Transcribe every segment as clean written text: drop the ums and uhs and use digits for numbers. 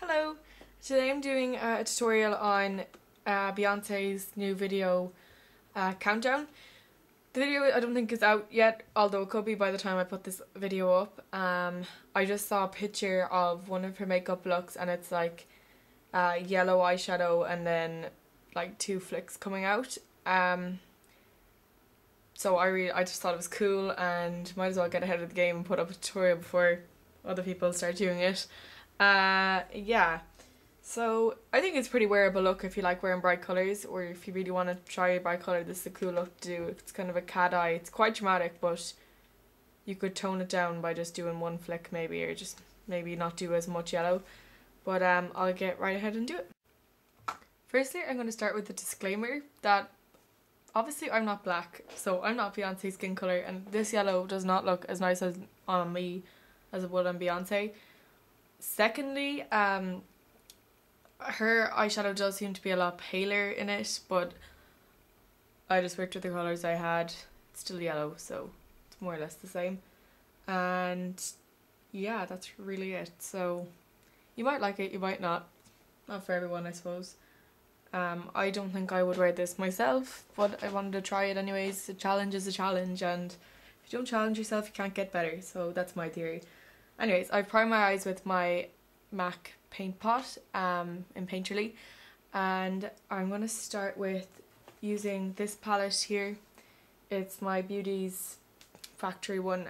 Hello! Today I'm doing a tutorial on Beyonce's new video countdown. The video I don't think is out yet, although it could be by the time I put this video up. I just saw a picture of one of her makeup looks and it's like yellow eyeshadow and then like two flicks coming out. So I just thought it was cool and might as well get ahead of the game and put up a tutorial before other people start doing it. Yeah, so I think it's a pretty wearable look if you like wearing bright colours, or if you really want to try a bright colour. This is a cool look to do. It's kind of a cat eye. It's quite dramatic, but you could tone it down by just doing one flick maybe, or just maybe not do as much yellow. But I'll get right ahead and do it. Firstly, I'm going to start with the disclaimer that obviously I'm not black, so I'm not Beyonce's skin colour, and this yellow does not look as nice as on me as it would on Beyonce. Secondly, her eyeshadow does seem to be a lot paler in it, but I just worked with the colours I had. It's still yellow, so it's more or less the same. And yeah, that's really it. So you might like it, you might not. Not for everyone, I suppose. I don't think I would wear this myself, but I wanted to try it anyways. A challenge is a challenge, and if you don't challenge yourself, you can't get better. So that's my theory. Anyways, I prime my eyes with my MAC paint pot in Painterly, and I'm going to start with using this palette here. It's my Beauty's factory one.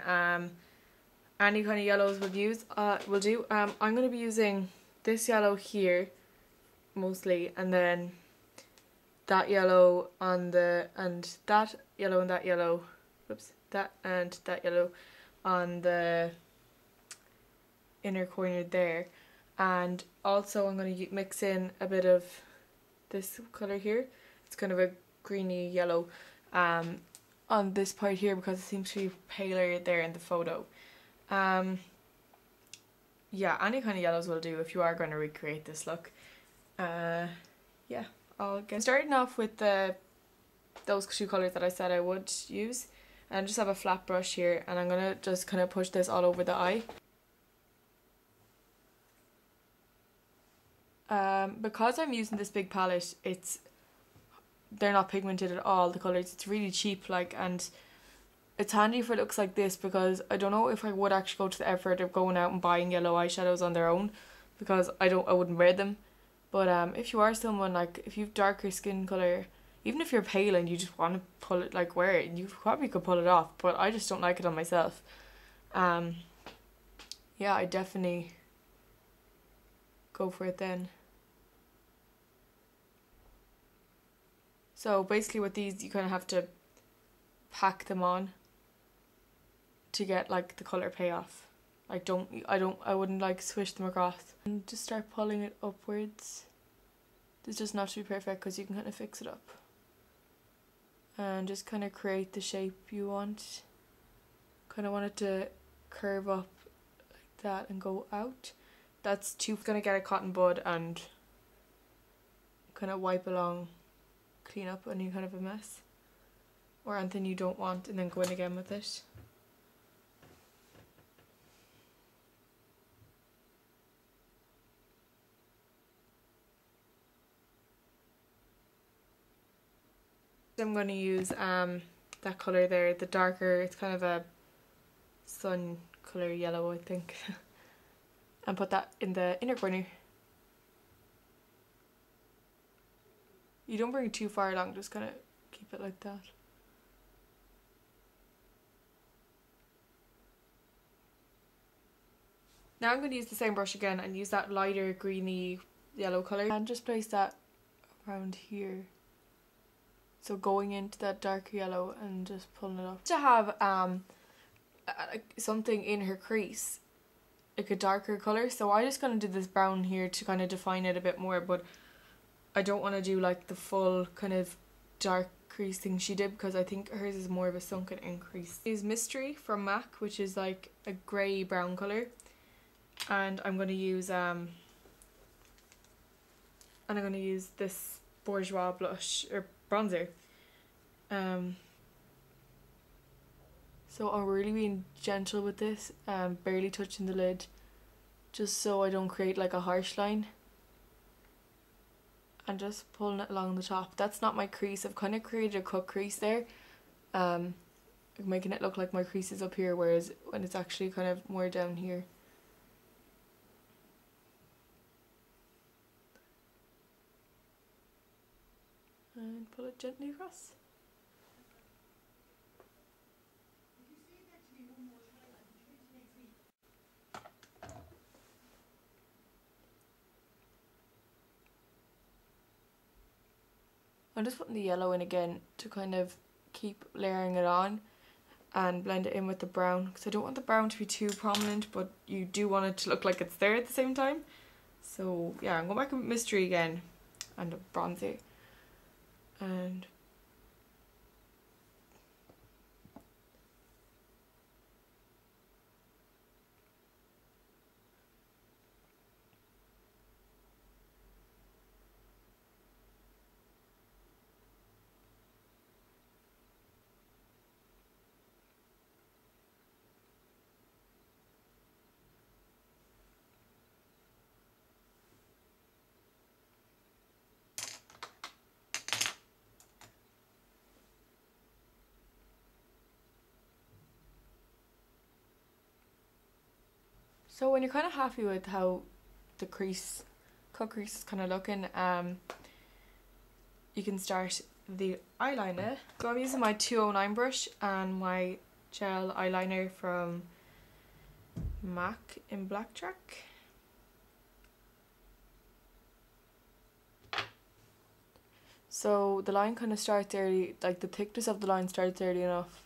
Any kind of yellows will do. I'm going to be using this yellow here mostly, and then that yellow on and that yellow and that yellow. Whoops, that and that yellow on the inner corner there. And also I'm going to mix in a bit of this colour here. It's kind of a greeny yellow on this part here because it seems to be paler there in the photo. Yeah, any kind of yellows will do if you are going to recreate this look. Yeah, I'll get starting off with those two colours that I said I would use, and just have a flat brush here, and I'm going to just kind of push this all over the eye. Because I'm using this big palette, they're not pigmented at all, the colours. It's really cheap, like, and it's handy for looks like this, because I don't know if I would actually go to the effort of going out and buying yellow eyeshadows on their own, because I wouldn't wear them. But if you are someone, like, if you've darker skin colour, even if you're pale and you just want to pull it, like, wear it, you probably could pull it off, but I just don't like it on myself. Yeah, I definitely go for it then. So basically with these, you kind of have to pack them on to get like the colour payoff. Like I wouldn't like swish them across. And just start pulling it upwards. This does not have to be perfect because you can kind of fix it up. And just kind of create the shape you want. Kind of want it to curve up like that and go out. That's gonna get a cotton bud and kind of wipe along, clean up any kind of a mess or anything you don't want, and then go in again with it. I'm going to use that colour there, the darker, it's kind of a sun colour yellow, I think. And put that in the inner corner. You don't bring it too far along, just kind of keep it like that. Now I'm going to use the same brush again and use that lighter greeny yellow colour and just place that around here. So going into that dark yellow and just pulling it up. To have something in her crease, like a darker colour, so I just going to do this brown here to kind of define it a bit more, but I don't want to do like the full kind of dark crease thing she did, because I think hers is more of a sunken in crease. I use Mystery from MAC, which is like a grey brown colour, and I'm going to use this Bourjois blush or bronzer. So I'm really being gentle with this, barely touching the lid, just so I don't create like a harsh line, and just pulling it along the top. That's not my crease. I've kind of created a cut crease there, making it look like my crease is up here, whereas when it's actually kind of more down here. And pull it gently across. I'm just putting the yellow in again to kind of keep layering it on and blend it in with the brown, because I don't want the brown to be too prominent, but you do want it to look like it's there at the same time. So yeah, I'm going back with Mystery again and a bronzer, and so when you're kind of happy with how the cut crease is kind of looking, you can start the eyeliner. So I'm using my 209 brush and my gel eyeliner from MAC in Black Track. So the line kind of starts early, like the thickness of the line starts early enough.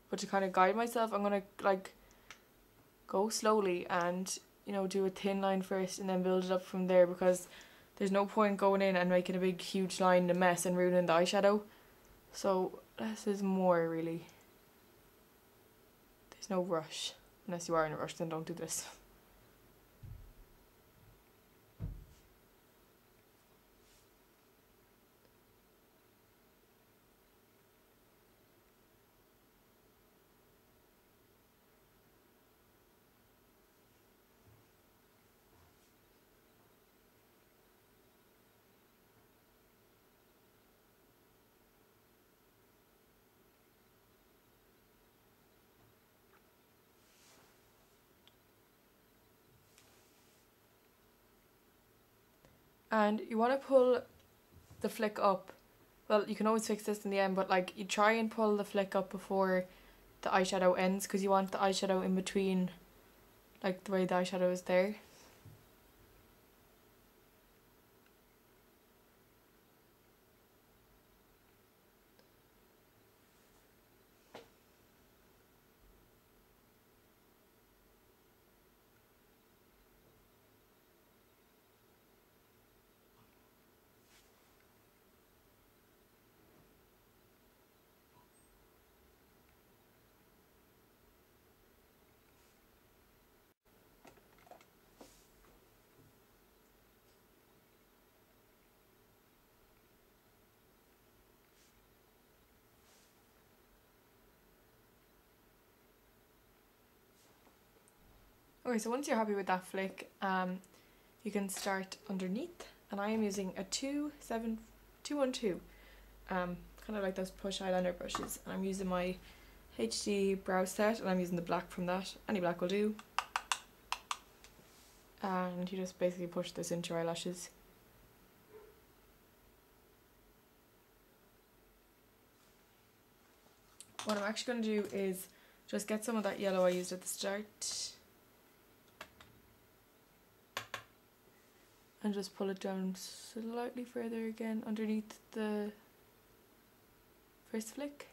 But to kind of guide myself, I'm going to like go slowly and, you know, do a thin line first and then build it up from there, because there's no point going in and making a big huge line a mess and ruining the eyeshadow. So less is more, really. There's no rush. Unless you are in a rush, then don't do this. And you want to pull the flick up. Well, you can always fix this in the end, but like you try and pull the flick up before the eyeshadow ends, because you want the eyeshadow in between, like the way the eyeshadow is there. Okay, so once you're happy with that flick, you can start underneath, and I am using a 212, kind of like those push eyeliner brushes, and I'm using my HD brow set, and I'm using the black from that. Any black will do. And you just basically push this into your eyelashes. What I'm actually going to do is just get some of that yellow I used at the start and just pull it down slightly further again underneath the first flick.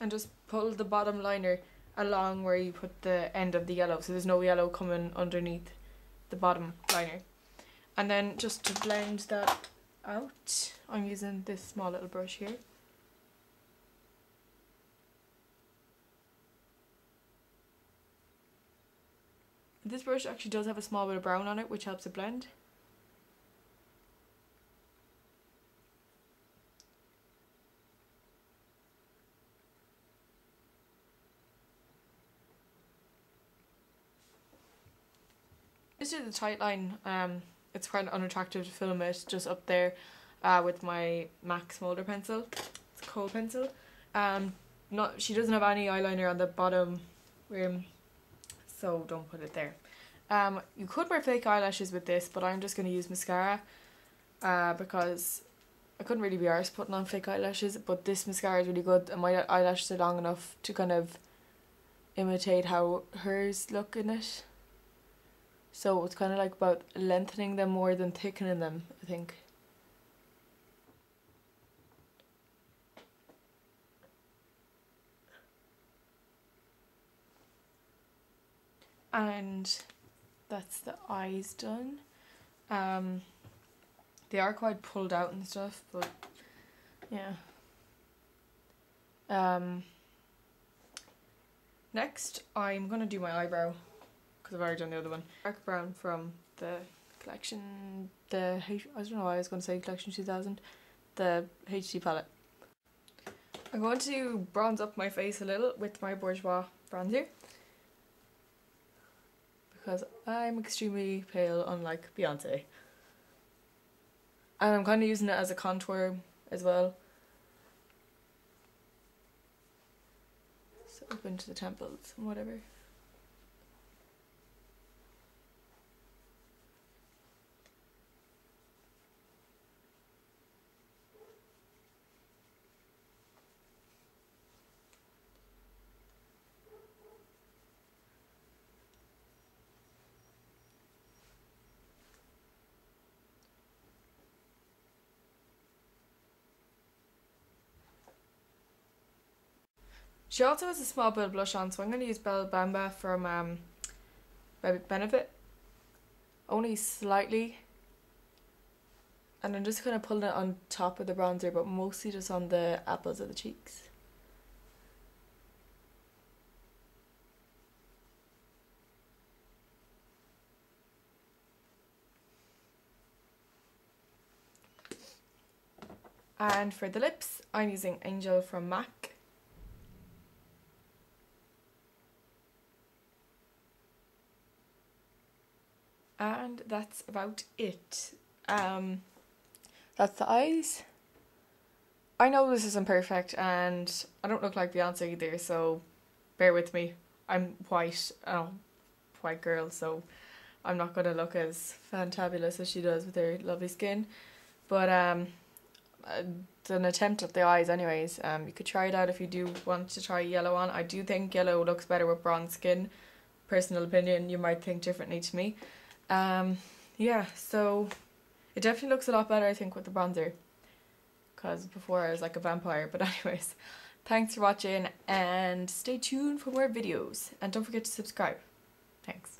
and just pull the bottom liner along where you put the end of the yellow, so there's no yellow coming underneath the bottom liner. And then just to blend that out, I'm using this small little brush here. This brush actually does have a small bit of brown on it, which helps it blend. Just do the tight line. It's quite unattractive to film it just up there with my MAC Smolder pencil. It's a kohl pencil. She doesn't have any eyeliner on the bottom rim, so don't put it there. You could wear fake eyelashes with this, but I'm just going to use mascara because I couldn't really be arsed putting on fake eyelashes, but this mascara is really good and my eyelashes are long enough to kind of imitate how hers look in it. So it's kind of like about lengthening them more than thickening them, I think. And that's the eyes done. They are quite pulled out and stuff, but yeah. Next I'm gonna do my eyebrow because I've already done the other one. Dark brown from the collection, I don't know why I was going to say collection 2000, the HD palette. I'm going to bronze up my face a little with my Bourjois bronzer because I'm extremely pale, unlike Beyonce. And I'm kind of using it as a contour as well. So up into the temples and whatever. She also has a small bit of blush on, so I'm going to use Bella Bamba from Benefit. Only slightly. And I'm just kind of pulling it on top of the bronzer, but mostly just on the apples of the cheeks. And for the lips, I'm using Angel from MAC. And that's about it. That's the eyes. I know this isn't perfect and I don't look like Beyonce either, so bear with me. I'm white, white girl, so I'm not going to look as fantabulous as she does with her lovely skin. But it's an attempt at the eyes anyways. You could try it out if you do want to try yellow on. I do think yellow looks better with bronze skin. Personal opinion, you might think differently to me. Yeah, so it definitely looks a lot better I think with the bronzer, because before I was like a vampire. But anyways, thanks for watching and stay tuned for more videos and don't forget to subscribe. Thanks.